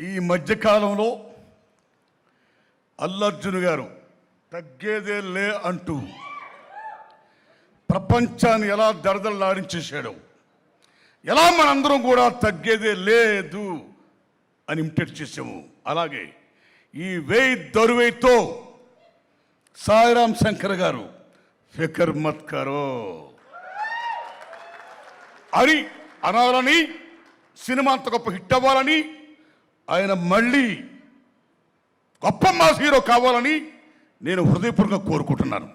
ఈ మధ్యకాలంలో అల్లు అర్జున్ గారు తగ్గేదే లే అంటూ ప్రపంచాన్ని ఎలా దడదడలాడించేశాడు, ఎలా మనందరం కూడా తగ్గేదే లేదు అని ఇమిటేట్ చేసాము. అలాగే ఈ వేయి దరువేతో సాయిరామ్ శంకర్ గారు ఫికర్ మత్ కరో అని అనాలని, సినిమా అంత గొప్ప హిట్ అవ్వాలని, ఆయన మళ్ళీ గొప్ప మాస్ హీరో కావాలని నేను హృదయపూర్వకంగా కోరుకుంటున్నాను.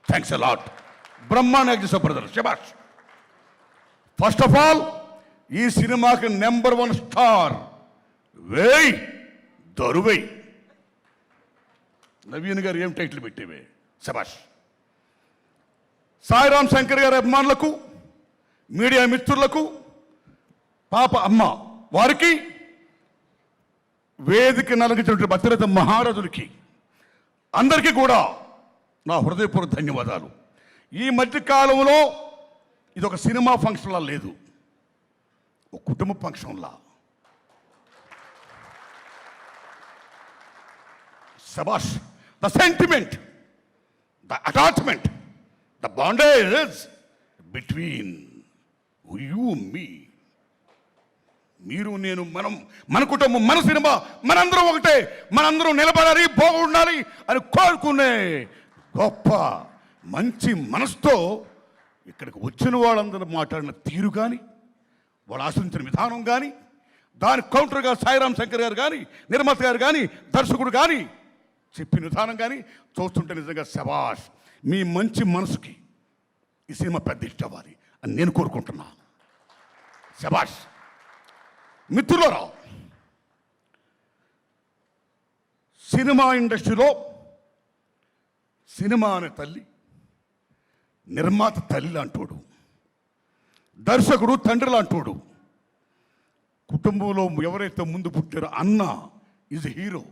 Thanks a lot. Brahmanda brother, శభాష్. ఫస్ట్ ఆఫ్ ఆల్ ఈ సినిమాకి నెంబర్ 1 స్టార్ వేయ్ దరువేయ్. నవీన్ గారు ఏం టైటిల్ పెట్టేవే, శభాష్. సాయిరామ్ శంకర్ గారి అభిమానులకు, మీడియా మిత్రులకు, పాప అమ్మ వారికి, వేదిక నలగించినటువంటి భద్రత మహారాజులకి అందరికీ కూడా నా హృదయపూర్వక ధన్యవాదాలు. ఈ మధ్యకాలంలో ఇది ఒక సినిమా ఫంక్షన్లా లేదు, ఒక కుటుంబ ఫంక్షన్లా. శబాష్. The sentiment, the attachment, the bondage between you me, మీరు నేను, మనం, మన కుటుంబం, మన సినిమా, మనందరం ఒకటే, మనందరం నిలబడాలి, బాగుండాలి అని కోరుకునే గొప్ప మంచి మనసుతో ఇక్కడికి వచ్చిన వాళ్ళందరూ మాట్లాడిన తీరు కానీ, వాళ్ళు ఆశించిన విధానం కానీ, దాని కౌంటర్గా సాయిరామ్ శంకర్ గారు కానీ, నిర్మాత గారు కానీ, దర్శకుడు కానీ చెప్పిన విధానం కానీ చూస్తుంటే నిజంగా శబాష్. మీ మంచి మనసుకి ఈ సినిమా పెద్ద హిట్ అవ్వాలి అని నేను కోరుకుంటున్నాను. శబాష్. మిత్రులారా, సినిమా ఇండస్ట్రీలో సినిమా అనే తల్లి, నిర్మాత తల్లి లాంటోడు, దర్శకుడు తండ్రి లాంటోడు, కుటుంబంలో ఎవరైతే ముందు పుట్టారో అన్న ఈజ్ హీరో.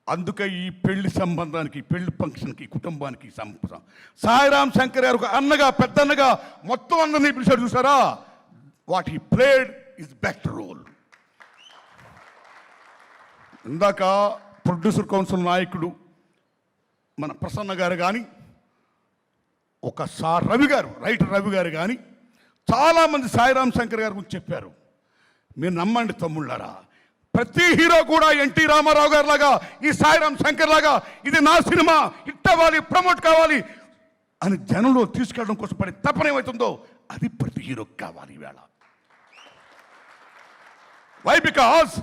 అందుకే ఈ పెళ్లి సంబంధానికి, పెళ్లి ఫంక్షన్కి, కుటుంబానికి సాయిరామ్ శంకర్ గారు ఒక అన్నగా, పెద్దన్నగా మొత్తం అందరినీ పిలిచాడు. చూసారా, what he played is best role. ఇందాక ప్రొడ్యూసర్ కౌన్సిల్ నాయకుడు మన ప్రసన్న గారు కానీ, ఒక రవి గారు, రైటర్ రవి గారు కానీ చాలామంది సాయిరామ్ శంకర్ గారి గురించి చెప్పారు. మీరు నమ్మండి తమ్ముళ్ళారా, ప్రతి హీరో కూడా ఎన్టీ రామారావు గారి లాగా, ఈ సాయిరామ్ శంకర్ లాగా ఇది నా సినిమా, హిట్ అవ్వాలి, ప్రమోట్ కావాలి అని జనంలో తీసుకెళ్ళడం కోసం పడే తపన ఏమవుతుందో అది ప్రతి హీరోకి కావాలి ఈవేళ. వై? బికాజ్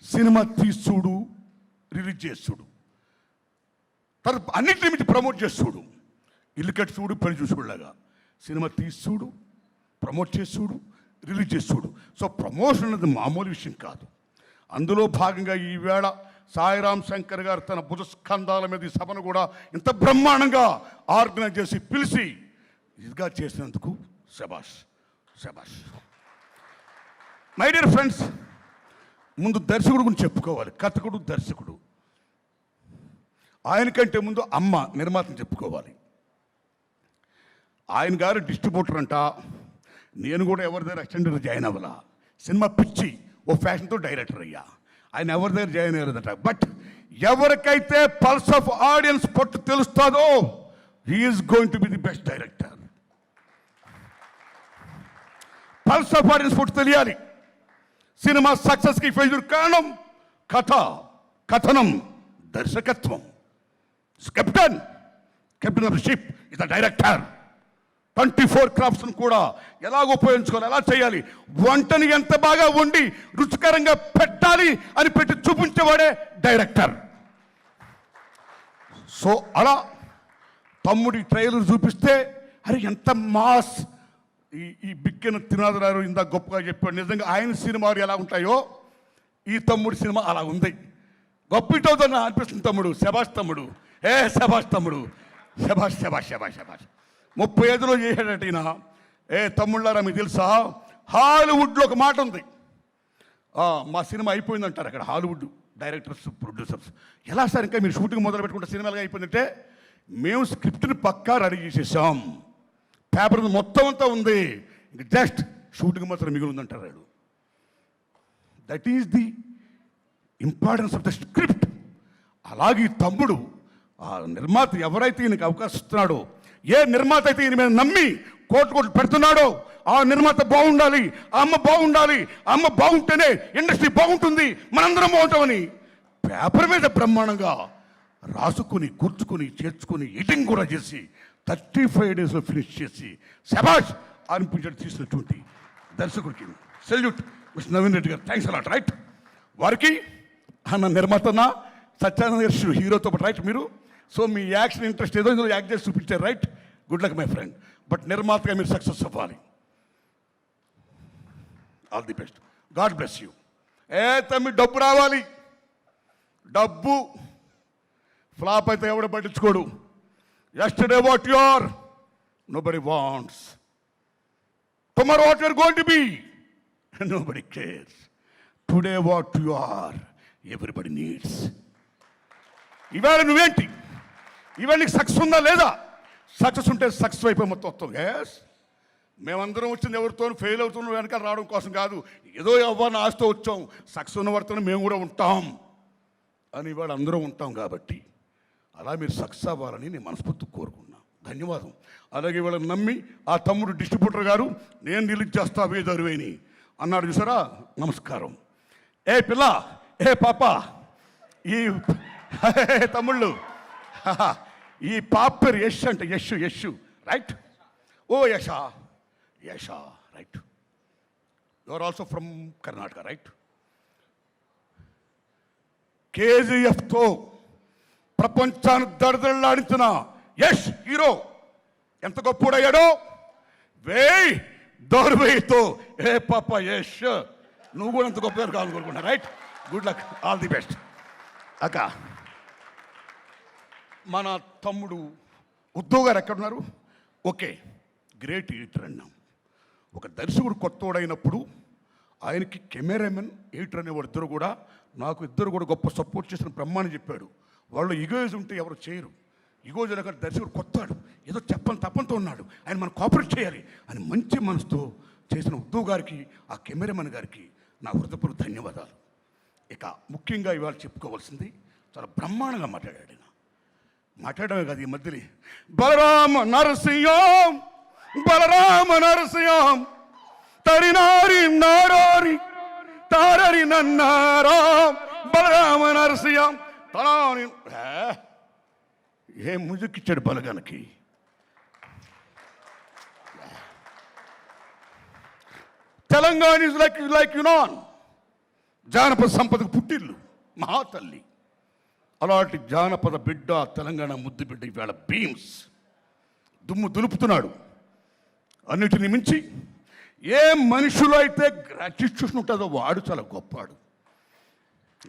సినిమా తీసుడు, రిలీజ్ చేసుడు, తర్వాత అన్నింటి నుంచి ప్రమోట్ చేసుడు, ఇల్లు కట్టి చూడు, పని చూసుడులాగా సినిమా తీసుడు, ప్రమోట్ చేసుడు, రిలీజ్ చేసుడు. సో ప్రమోషన్ అనేది మామూలు విషయం కాదు. అందులో భాగంగా ఈవేళ సాయిరామ్ శంకర్ గారు తన భుజస్కంధాల మీద ఈ సభను కూడా ఇంత బ్రహ్మాండంగా ఆర్గనైజ్ చేసి పిలిచి ఇదిగా చేసినందుకు శబాష్, శబాష్. మై డియర్ ఫ్రెండ్స్, ముందు దర్శకుడు గురించి చెప్పుకోవాలి. కథకుడు, దర్శకుడు. ఆయనకంటే ముందు అమ్మ నిర్మాతను చెప్పుకోవాలి. ఆయన గారు డిస్ట్రిబ్యూటర్ అంట. నేను కూడా ఎవరి దగ్గర అసిస్టెంట్ జాయిన్ అవ్వాలా, సినిమా పిచ్చి ఓ ఫ్యాషన్తో డైరెక్టర్ అయ్యా. ఆయన ఎవరి దగ్గర జాయిన్ అయ్యారదట. బట్ ఎవరికైతే పల్స్ ఆఫ్ ఆడియన్స్ పట్టు తెలుస్తుందో he is going to be the best director. Pulse of audience పట్టు తెలియాలి. సినిమా సక్సెస్కి ఫెయిల్యూర్ కారణం కథ, కథనం, దర్శకత్వం. Captain of the ship is the director. 24 క్రాఫ్ట్స్ను కూడా ఎలాగ ఉపయోగించుకోవాలి, ఎలా చేయాలి, వంటని ఎంత బాగా వండి రుచికరంగా పెట్టాలి అని పెట్టి చూపించేవాడే డైరెక్టర్. సో అలా తమ్ముడి ట్రైలర్ చూపిస్తే అరే ఎంత మాస్, ఈ బిక్కెన తినాదరారు ఇంత గొప్పగా చెప్పాడు. నిజంగా ఆయన సినిమాలు ఎలా ఉంటాయో ఈ తమ్ముడి సినిమా అలా ఉంది. గొప్పిటవుతున్నా అనిపిస్తుంది తమ్ముడు. శబాష్ తమ్ముడు, శబాష్ తమ్ముడు, శబాష్, శబాష్, శబాష్, శబాష్. 35లో చేశాడట ఈయన. తమ్ముళ్ళారా, మీకు తెలుసా, హాలీవుడ్లో ఒక మాట ఉంది, మా సినిమా అయిపోయిందంటారు అక్కడ హాలీవుడ్ డైరెక్టర్స్, ప్రొడ్యూసర్స్. ఎలా సార్ ఇంకా మీరు షూటింగ్ మొదలు పెట్టుకుంటే సినిమాలుగా అయిపోయిందంటే, మేము స్క్రిప్ట్ని పక్కా రెడీ చేసేసాం, పేపర్ మొత్తం అంతా ఉంది, ఇంక జస్ట్ షూటింగ్ మాత్రం మిగిలి ఉందంటారు. That is the importance of the script. అలాగే ఈ తమ్ముడు ఆ నిర్మాత ఎవరైతే ఈయనకి అవకాశం ఇస్తున్నాడో, ఏ నిర్మాత అయితే ఈయన మీద నమ్మి కోట్లు పెడుతున్నాడో, ఆ నిర్మాత బాగుండాలి, ఆ అమ్మ బాగుండాలి, ఆ అమ్మ బాగుంటేనే ఇండస్ట్రీ బాగుంటుంది, మనందరం బాగుంటామని పేపర్ మీద బ్రహ్మాండంగా రాసుకుని కూర్చుకుని చేర్చుకుని ఎడిటింగ్ కూడా చేసి 35 డేస్లో ఫినిష్ చేసి శభాష్ అనిపించడం తీసినటువంటి దర్శకుడికి సెల్యూట్ మిస్టర్ నవీన్ రెడ్డి గారు. Thanks a lot. రైట్, వారికి అన్న నిర్మాతన సత్యానంద గారు హీరోతో పాటు రైట్ మీరు. సో మీ యాక్షన్ ఇంట్రెస్ట్ ఏదో ఇందులో యాక్ట్ చేసి చూపించారు. Right, good luck my friend. But నిర్మాతగా మీరు సక్సెస్ అవ్వాలి. All the best. God bless you. తమ్మి డబ్బు రావాలి. డబ్బు ఫ్లాప్ అయితే ఎవడ పట్టించుకోడు. Yesterday what you are, nobody wants. Tomorrow what you are going to be, nobody cares. Today what you are, everybody needs. ఇవాళ నువ్వేంటి? ఇవాళ నీకు సక్సెస్ ఉందా లేదా? సక్సెస్ ఉంటే సక్సెస్ అయిపోయి మొత్తం వస్తాం. గ్యాస్ మేమందరం వచ్చింది ఎవరితో ఫెయిల్ అవుతున్నాం వెనకాల రావడం కోసం కాదు. ఏదో ఎవరిని ఆశతో వచ్చాం. సక్సెస్ ఉన్న వారితో మేము కూడా ఉంటాం అని ఇవాళ అందరం ఉంటాం. కాబట్టి అలా మీరు సక్సెస్ అవ్వాలని నేను మనస్ఫూర్తి కోరుకున్నా. ధన్యవాదం. అలాగే వీళ్ళని నమ్మి ఆ తమ్ముడు డిస్ట్రిబ్యూటర్ గారు నేను రిలీజ్ చేస్తా వేదరువేని అన్నాడు చూసారా. నమస్కారం. ఏ పిల్ల, ఏ పాప, ఈ తమ్ముళ్ళు, ఈ పాప పేరు యశ్ అంటే యశ్ రైట్. ఓ యశా, right. You are also from Karnataka right. కేజీఎఫ్తో ప్రపంచాన్ని దడదడలాడించిన యశ్ హీరో ఎంత గొప్పడయ్యాడో. వేయ్ దౌర్వేయితో ఏ పాప యశ్, నువ్వు కూడా ఎంత గొప్పగా కావాలనుకుంటున్నా. Right, good luck, all the best. అక్క మన తమ్ముడు ఉద్ధవ్ గారు ఎక్కడున్నారు? ఓకే, గ్రేట్ ఎడిటర్ అన్నాం. ఒక దర్శకుడు కొత్తోడైనప్పుడు ఆయనకి కెమెరామెన్ ఎడిటర్ అనేవాడు ఇద్దరు కూడా గొప్ప సపోర్ట్ చేసిన బ్రహ్మాన్ని చెప్పాడు. వాళ్ళు ఈగోజ్ ఉంటే ఎవరు చేయరు. ఈగోజ్ అక్కడ దర్శకుడు కొత్తాడు, ఏదో తప్పంతో ఉన్నాడు, ఆయన మనం కోఆపరేట్ చేయాలి అని మంచి మనసుతో చేసిన ఉద్ధవ్ గారికి, ఆ కెమెరామెన్ గారికి నా హృదయపూర్వక ధన్యవాదాలు. ఇక ముఖ్యంగా ఇవాళ చెప్పుకోవాల్సింది, చాలా బ్రహ్మాండంగా మాట్లాడాడు. మాట్లాడమే కాదు, ఈ మధ్యలో బలరామ నరసింహం తరినారి నారారి తారరి నన్నారా బలరామ నరసింహం తనాని. ఏ మ్యూజిక్ ఇచ్చాడు బలగానికి. తెలంగాణ ఇస్ లైక్ యునాన్, జానపద సంపదకు పుట్టిల్లు, మహాతల్లి. అలాంటి జానపద బిడ్డ, తెలంగాణ ముద్దు బిడ్డ ఇవాళ భీమ్స్ దుమ్ము దులుపుతున్నాడు. అన్నిటిని మించి ఏ మనుషులు అయితే గ్రాటిట్యూషన్ ఉంటుందో వాడు చాలా గొప్పాడు.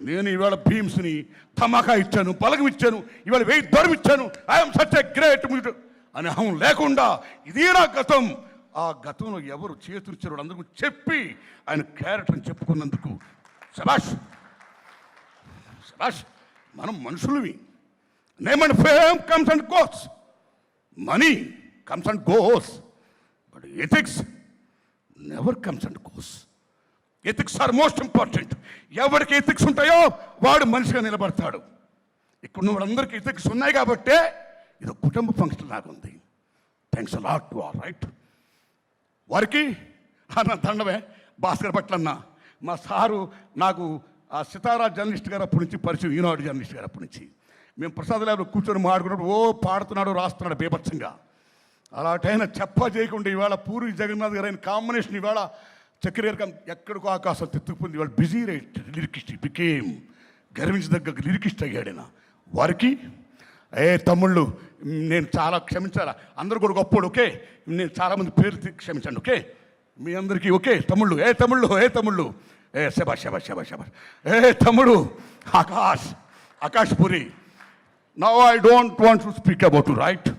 నేను ఇవాళ భీమ్స్ని ధమాకా ఇచ్చాను, బలగం ఇచ్చాను, ఇవాళ 1000 దొరం ఇచ్చాను. ఐఎమ్ సచ్ ఎ గ్రేట్ అని అహం లేకుండా ఇదే నా గతం. ఆ గతంలో ఎవరు చేతులిచ్చారు అందరూ చెప్పి ఆయన క్యారెక్టర్ని చెప్పుకున్నందుకు శభాష్. మనం మనుషులవి. Name and fame comes and goes, money comes and goes, but ethics never comes and goes. Ethics are most important. ఎవరికి ఎథిక్స్ ఉంటాయో వాడు మనిషిగా నిలబడతాడు. ఇక్కడ ఉన్న వాళ్ళందరికీ ఎథిక్స్ ఉన్నాయి కాబట్టే ఇది కుటుంబ ఫంక్షన్ లాగా ఉంది. Thanks a lot to all right. వారికి అన్న దండమే. భాస్కర్ పట్ల అన్న మా సారు నాకు ఆ సితారా జర్నలిస్ట్ గారు అప్పటి నుంచి పరిచయం, ఈనాడు జర్నలిస్ట్ గారు అప్పటి నుంచి. మేము ప్రసాద్ ల్యాబ్లో కూర్చొని మాట్లాడుకున్నప్పుడు పాడుతున్నాడు, రాస్తున్నాడు బేభత్సంగా. అలాంటైనా చేయకుండా ఇవాళ పూరి జగన్నాథ్ గారు అయిన కాంబినేషన్ ఇవాళ చక్కెర ఎక్కడికో ఆకాశం తెత్తుకుపోయింది. ఇవాళ బిజీ లిరికిస్ట్ బికేమ్ గర్వించదగ్గ లిరికిస్ట్ అయ్యాడైనా. వారికి తమ్ముళ్ళు నేను చాలా క్షమించాలా. అందరూ కూడా గొప్పోడు. ఓకే, నేను చాలామంది పేరు క్షమించండి. ఓకే, మీ అందరికీ ఓకే. తమ్ముళ్ళు తమ్ముళ్ళు శబాష్. తమ్ముడు Akash Puri. Now I don't want to speak about you right.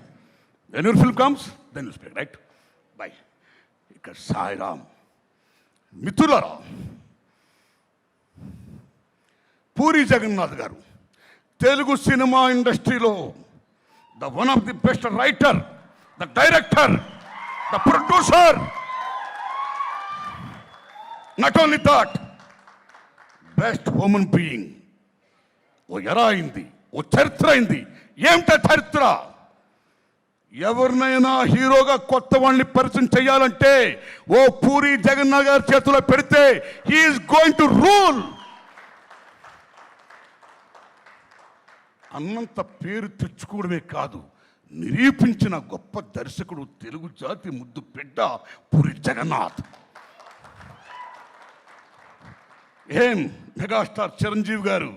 When your film comes then you speak right. Bye. ఇక్కడ సాయిరామ్ మిత్రులారా, పూరి జగన్నాథ్ గారు తెలుగు సినిమా ఇండస్ట్రీలో the one of the best writer, the director, the producer. Not only that, best human being. ఓ era అయింది, ఓ చరిత్ర అయింది. ఏమిటా చరిత్ర? ఎవరినైనా హీరోగా కొత్త వాళ్ళని పరిచయం చేయాలంటే ఓ పూరి జగన్నాథ్ గారి చేతిలో పెడితే హీఈస్ గోయింగ్ టు రూల్. అన్నంత పేరు తెచ్చుకోవడమే కాదు, నిరూపించిన గొప్ప దర్శకుడు, తెలుగు జాతి ముద్దు బిడ్డ పూరి జగన్నాథ్. ఏం మెగాస్టార్ చిరంజీవి గారు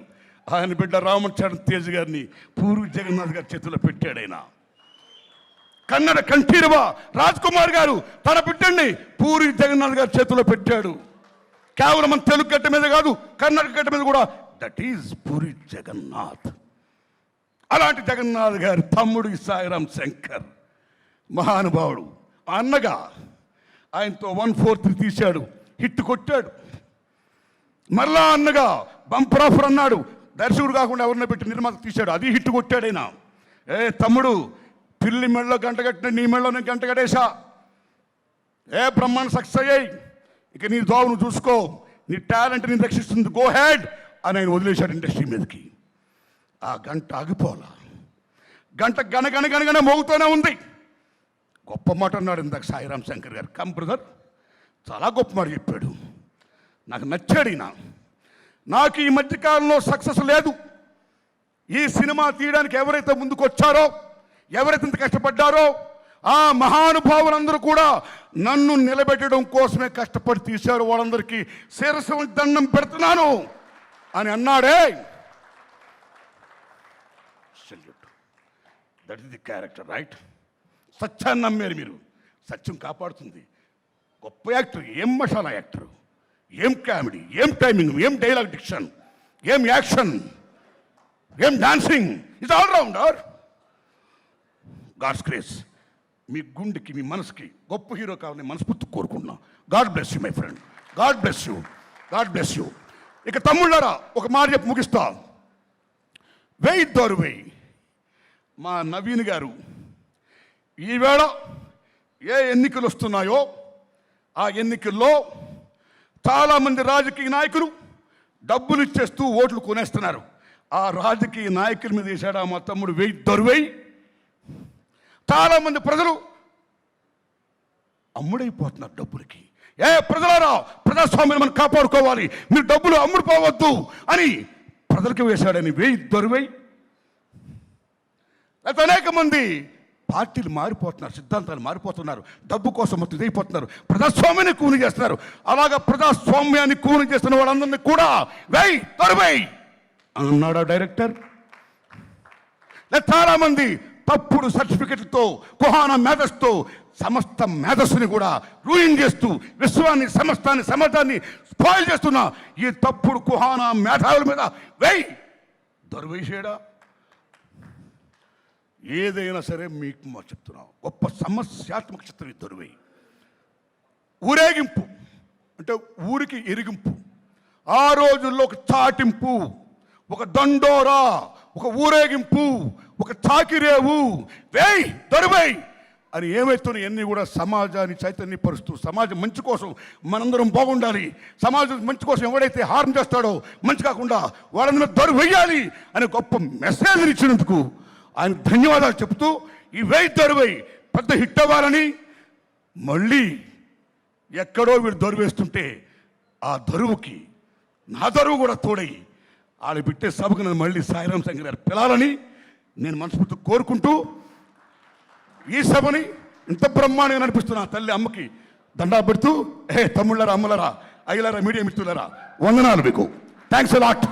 ఆయన బిడ్డ రామచరణ్ తేజ్ గారిని పూరి జగన్నాథ్ గారి చేతిలో పెట్టాడు. ఆయన కన్నడ కంఠీరవ రాజ్ కుమార్ గారు తన బిడ్డని పూరి జగన్నాథ్ గారి చేతిలో పెట్టాడు. కేవలం మన తెలుగు గడ్డ మీద కాదు, కన్నడ గడ్డ మీద కూడా. That is Puri Jagannadh. అలాంటి జగన్నాథ్ గారి తమ్ముడు సాయిరాం శంకర్ మహానుభావుడు. అన్నగా ఆయనతో 143 తీశాడు, హిట్ కొట్టాడు. మరలా అన్నగా బంపర్ ఆఫర్ అన్నాడు, దర్శకుడు కాకుండా ఎవరిని పెట్టి నిర్మాత తీశాడు, అది హిట్ కొట్టాడు. ఆయన తమ్ముడు, పిల్లి మెడలో గంట కట్టిన నీ మెడలో నేను గంట కట్టేశా, బ్రహ్మాండ సక్సెస్ అయ్యాయి, ఇక నీ దోవ నువ్వు చూసుకో, నీ టాలెంట్ నేను రక్షిస్తుంది, గో హెడ్ అని ఆయన వదిలేశాడు ఇండస్ట్రీ మీదకి. ఆ గంట ఆగిపోలా, గంట గనగనగనగన మోగుతూనే ఉంది. గొప్ప మాట అన్నాడు ఇందాక సాయిరాం శంకర్ గారు. కమ్ బ్రదర్, చాలా గొప్ప మాట చెప్పాడు, నాకు నచ్చాడు ఈయన. నాకు ఈ మధ్యకాలంలో సక్సెస్ లేదు. ఈ సినిమా తీయడానికి ఎవరైతే ముందుకు వచ్చారో, ఎవరైతే ఇంత కష్టపడ్డారో ఆ మహానుభావులందరూ కూడా నన్ను నిలబెట్టడం కోసమే కష్టపడి తీశారు. వాళ్ళందరికీ శిరస్సు దండం పెడుతున్నాను అని అన్నాడే. That is the character, right? సత్యాన్ని నమ్మారు మీరు, సత్యం కాపాడుతుంది. గొప్ప యాక్టర్, ఏం మసాలా యాక్టర్, ఏం కామెడీ, ఏం టైమింగ్, ఏం డైలాగ్ డిక్షన్, ఏం యాక్షన్, ఏం dancing, it's all rounder. God's grace. మీ గుండెకి, మీ మనసుకి గొప్ప హీరో కావాలని మనస్ఫూర్తి కోరుకుంటున్నా. God bless you my friend, God bless you, God bless you. ఇక తమ్ముళ్ళారా, ఒక మాట చెప్పి ముగిస్తా. వెయ్యి దోరు వెయ్యి. మా నవీన్ గారు ఈవేళ ఏ ఎన్నికలు వస్తున్నాయో ఆ ఎన్నికల్లో చాలామంది రాజకీయ నాయకులు డబ్బులు ఇచ్చేస్తూ ఓట్లు కొనేస్తున్నారు. ఆ రాజకీయ నాయకుల మీద వేసాడు మా తమ్ముడు వెయ్యి దొరువై. చాలామంది ప్రజలు అమ్ముడైపోతున్నారు డబ్బులకి. ప్రజలారా, ప్రజాస్వామ్యం మనం కాపాడుకోవాలి, మీరు డబ్బులు అమ్ముడుపోవద్దు అని ప్రజలకు వేశాడని వెయ్యి దొరువై. అయితే అనేక మంది పార్టీలు మారిపోతున్నారు, సిద్ధాంతాలు మారిపోతున్నారు, డబ్బు కోసం మొత్తం ఇదైపోతున్నారు, ప్రజాస్వామ్యాన్ని కూని చేస్తున్నారు. అలాగా ప్రజాస్వామ్యాన్ని కూని చేస్తున్న వాళ్ళందరినీ కూడా వెయ్యి దొరువై అన్నాడు డైరెక్టర్. చాలామంది తప్పుడు సర్టిఫికెట్లతో, కుహానా మేధస్తో సమస్త మేధస్సుని కూడా రూయిన్ చేస్తూ విశ్వాన్ని, సమస్తాన్ని, సమాజాన్ని స్పాయిల్ చేస్తున్న ఈ తప్పుడు కుహానా మేధావుల మీద వెయ్యి దొరవేసేడా. ఏదైనా సరే మీకు చెప్తున్నాం, గొప్ప సమస్యాత్మక చిత్రం ఈ దొరువై. ఊరేగింపు అంటే ఊరికి ఎరిగింపు. ఆ రోజుల్లో ఒక చాటింపు, ఒక దండోరా, ఒక ఊరేగింపు, ఒక చాకిరేవు, వేయ్ దొరువై అని ఏమైతున్నాయి అన్నీ కూడా సమాజాన్ని చైతన్యపరుస్తూ, సమాజం మంచి కోసం మనందరం బాగుండాలి, సమాజం మంచి కోసం ఎవడైతే హార్మ్ చేస్తాడో మంచి కాకుండా వాళ్ళందరూ దొరువేయాలి అనే గొప్ప మెసేజ్ ఇచ్చినందుకు ఆయన ధన్యవాదాలు చెప్తూ ఈ వెయ్యి దొరువై పెద్ద హిట్ అవ్వాలని, మళ్ళీ ఎక్కడో వీడు దొరువేస్తుంటే ఆ దొరువుకి నా దొరువు కూడా తోడై వాళ్ళు పెట్టే సభకు నన్ను మళ్ళీ సాయిరాం శంకర్ గారు పిలాలని నేను మనస్ఫూర్తి కోరుకుంటూ ఈ సభని ఇంత బ్రహ్మాండంగా నడిపిస్తున్నా తల్లి అమ్మకి దండా పెడుతూ, తమ్ముళ్ళరా, అమ్మలరా, అయ్యలారా, మీడియా మిత్రులరా, వందనాలు మీకు. Thanks a lot.